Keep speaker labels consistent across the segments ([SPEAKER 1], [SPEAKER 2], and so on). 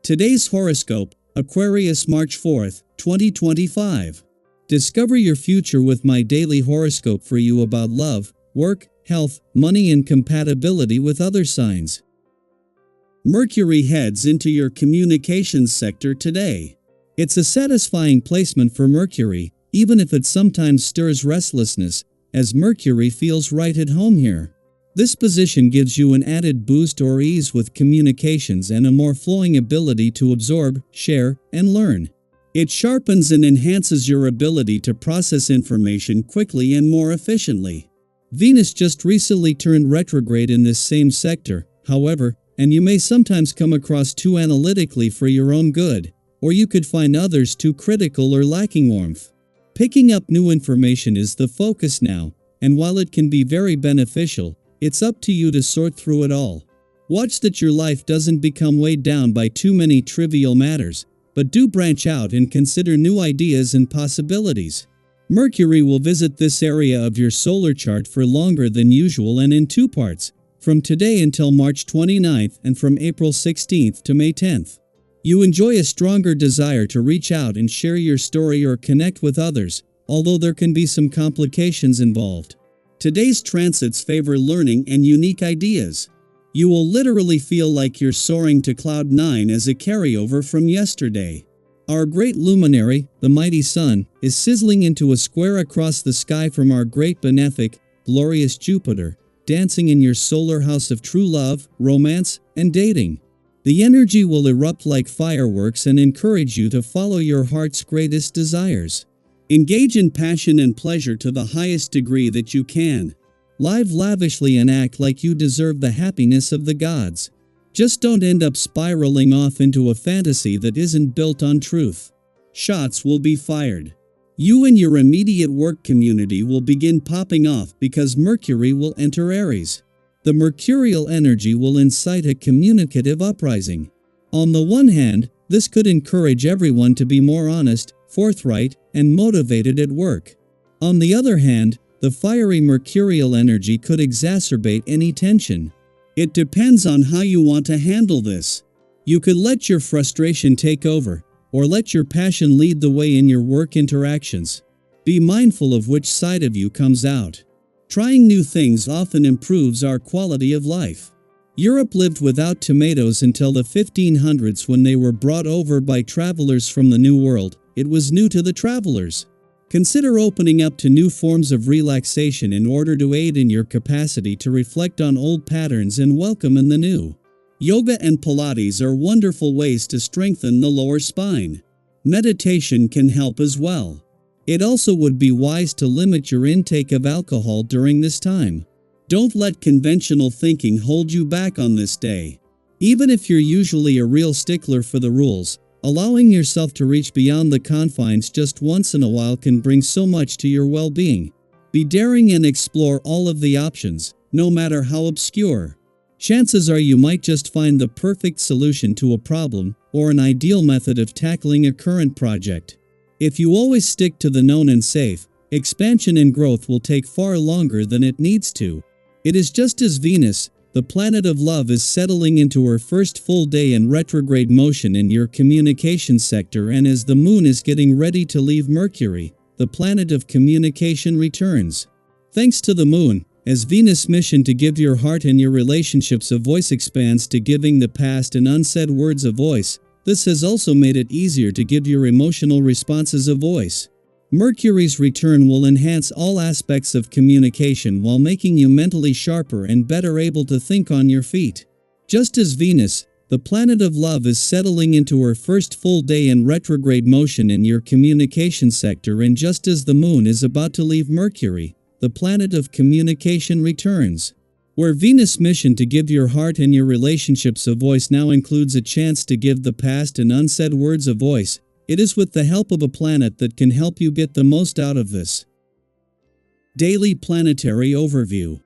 [SPEAKER 1] Today's horoscope, Aquarius March 4th, 2025. Discover your future with my daily horoscope for you about love, work, health, money and compatibility with other signs. Mercury heads into your communications sector today. It's a satisfying placement for Mercury, even if it sometimes stirs restlessness, as Mercury feels right at home here. This position gives you an added boost or ease with communications and a more flowing ability to absorb, share, and learn. It sharpens and enhances your ability to process information quickly and more efficiently. Venus just recently turned retrograde in this same sector, however, and you may sometimes come across too analytically for your own good, or you could find others too critical or lacking warmth. Picking up new information is the focus now, and while it can be very beneficial, it's up to you to sort through it all. Watch that your life doesn't become weighed down by too many trivial matters, but do branch out and consider new ideas and possibilities. Mercury will visit this area of your solar chart for longer than usual and in two parts, from today until March 29th and from April 16th to May 10th. You enjoy a stronger desire to reach out and share your story or connect with others, although there can be some complications involved. Today's transits favor learning and unique ideas. You will literally feel like you're soaring to cloud 9 as a carryover from yesterday. Our great luminary, the mighty sun, is sizzling into a square across the sky from our great benefic, glorious Jupiter, dancing in your solar house of true love, romance, and dating. The energy will erupt like fireworks and encourage you to follow your heart's greatest desires. Engage in passion and pleasure to the highest degree that you can. Live lavishly and act like you deserve the happiness of the gods. Just don't end up spiraling off into a fantasy that isn't built on truth. Shots will be fired. You and your immediate work community will begin popping off because Mercury will enter Aries. The mercurial energy will incite a communicative uprising. On the one hand, this could encourage everyone to be more honest, forthright, and motivated at work. On the other hand, the fiery mercurial energy could exacerbate any tension. It depends on how you want to handle this. You could let your frustration take over, or let your passion lead the way in your work interactions. Be mindful of which side of you comes out. Trying new things often improves our quality of life. Europe lived without tomatoes until the 1500s when they were brought over by travelers from the New World. It was new to the travelers. Consider opening up to new forms of relaxation in order to aid in your capacity to reflect on old patterns and welcome in the new. Yoga and Pilates are wonderful ways to strengthen the lower spine. Meditation can help as well. It also would be wise to limit your intake of alcohol during this time. Don't let conventional thinking hold you back on this day. Even if you're usually a real stickler for the rules, allowing yourself to reach beyond the confines just once in a while can bring so much to your well-being. Be daring and explore all of the options, no matter how obscure. Chances are you might just find the perfect solution to a problem, or an ideal method of tackling a current project. If you always stick to the known and safe, expansion and growth will take far longer than it needs to. It is just as Venus, the planet of love, is settling into her first full day in retrograde motion in your communication sector, and as the moon is getting ready to leave Mercury, the planet of communication returns. Thanks to the moon, as Venus' mission to give your heart and your relationships a voice expands to giving the past and unsaid words a voice, this has also made it easier to give your emotional responses a voice. Mercury's return will enhance all aspects of communication while making you mentally sharper and better able to think on your feet. Just as Venus, the planet of love, is settling into her first full day in retrograde motion in your communication sector, and just as the moon is about to leave Mercury, the planet of communication returns. Where Venus' mission to give your heart and your relationships a voice now includes a chance to give the past and unsaid words a voice, it is with the help of a planet that can help you get the most out of this. Daily Planetary Overview.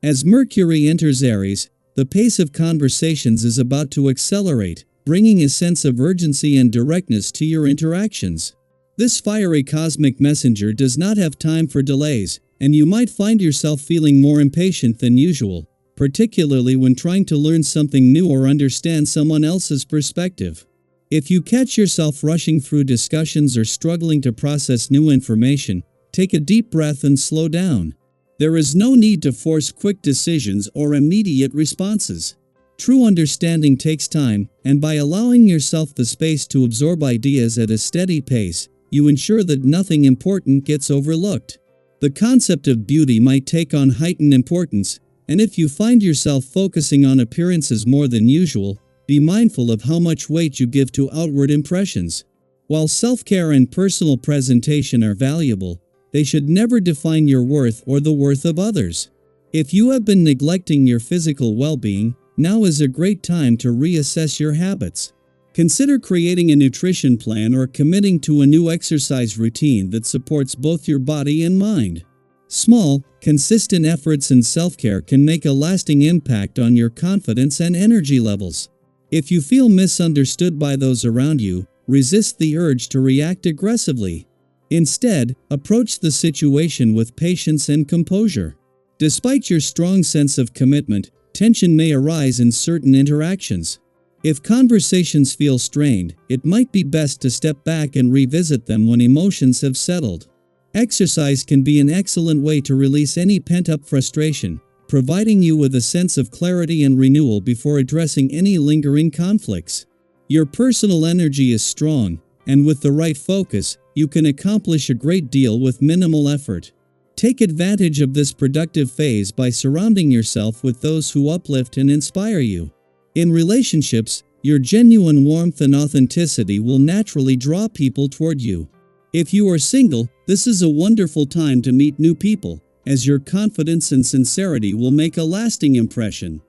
[SPEAKER 1] As Mercury enters Aries, the pace of conversations is about to accelerate, bringing a sense of urgency and directness to your interactions. This fiery cosmic messenger does not have time for delays, and you might find yourself feeling more impatient than usual, particularly when trying to learn something new or understand someone else's perspective. If you catch yourself rushing through discussions or struggling to process new information, take a deep breath and slow down. There is no need to force quick decisions or immediate responses. True understanding takes time, and by allowing yourself the space to absorb ideas at a steady pace, you ensure that nothing important gets overlooked. The concept of beauty might take on heightened importance, and if you find yourself focusing on appearances more than usual, be mindful of how much weight you give to outward impressions. While self-care and personal presentation are valuable, they should never define your worth or the worth of others. If you have been neglecting your physical well-being, now is a great time to reassess your habits. Consider creating a nutrition plan or committing to a new exercise routine that supports both your body and mind. Small, consistent efforts in self-care can make a lasting impact on your confidence and energy levels. If you feel misunderstood by those around you, resist the urge to react aggressively. Instead, approach the situation with patience and composure. Despite your strong sense of commitment, tension may arise in certain interactions. If conversations feel strained, it might be best to step back and revisit them when emotions have settled. Exercise can be an excellent way to release any pent-up frustration, providing you with a sense of clarity and renewal before addressing any lingering conflicts. Your personal energy is strong, and with the right focus, you can accomplish a great deal with minimal effort. Take advantage of this productive phase by surrounding yourself with those who uplift and inspire you. In relationships, your genuine warmth and authenticity will naturally draw people toward you. If you are single, this is a wonderful time to meet new people, as your confidence and sincerity will make a lasting impression.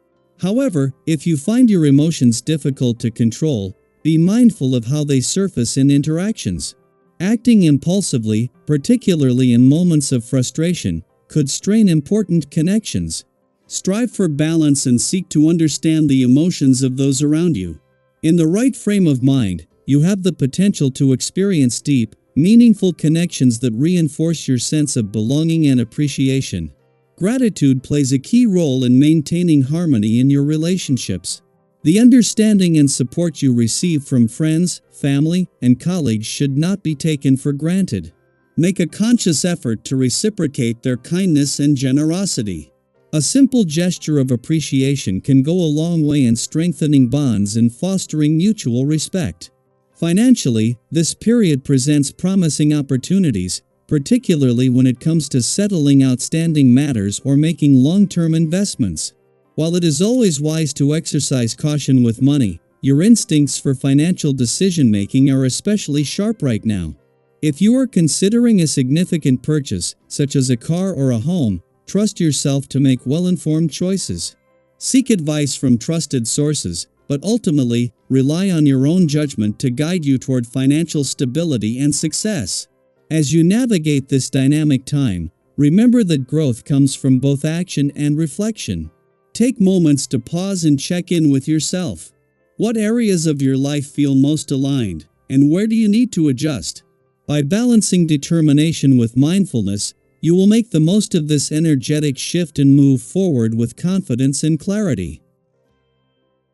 [SPEAKER 1] However, if you find your emotions difficult to control, be mindful of how they surface in interactions. Acting impulsively, particularly in moments of frustration, could strain important connections. Strive for balance and seek to understand the emotions of those around you. In the right frame of mind, you have the potential to experience deep, meaningful connections that reinforce your sense of belonging and appreciation. Gratitude plays a key role in maintaining harmony in your relationships. The understanding and support you receive from friends, family, and colleagues should not be taken for granted. Make a conscious effort to reciprocate their kindness and generosity. A simple gesture of appreciation can go a long way in strengthening bonds and fostering mutual respect. Financially, this period presents promising opportunities, particularly when it comes to settling outstanding matters or making long-term investments. While it is always wise to exercise caution with money, your instincts for financial decision-making are especially sharp right now. If you are considering a significant purchase, such as a car or a home, trust yourself to make well-informed choices. Seek advice from trusted sources, but ultimately, rely on your own judgment to guide you toward financial stability and success. As you navigate this dynamic time, remember that growth comes from both action and reflection. Take moments to pause and check in with yourself. What areas of your life feel most aligned, and where do you need to adjust? By balancing determination with mindfulness, you will make the most of this energetic shift and move forward with confidence and clarity.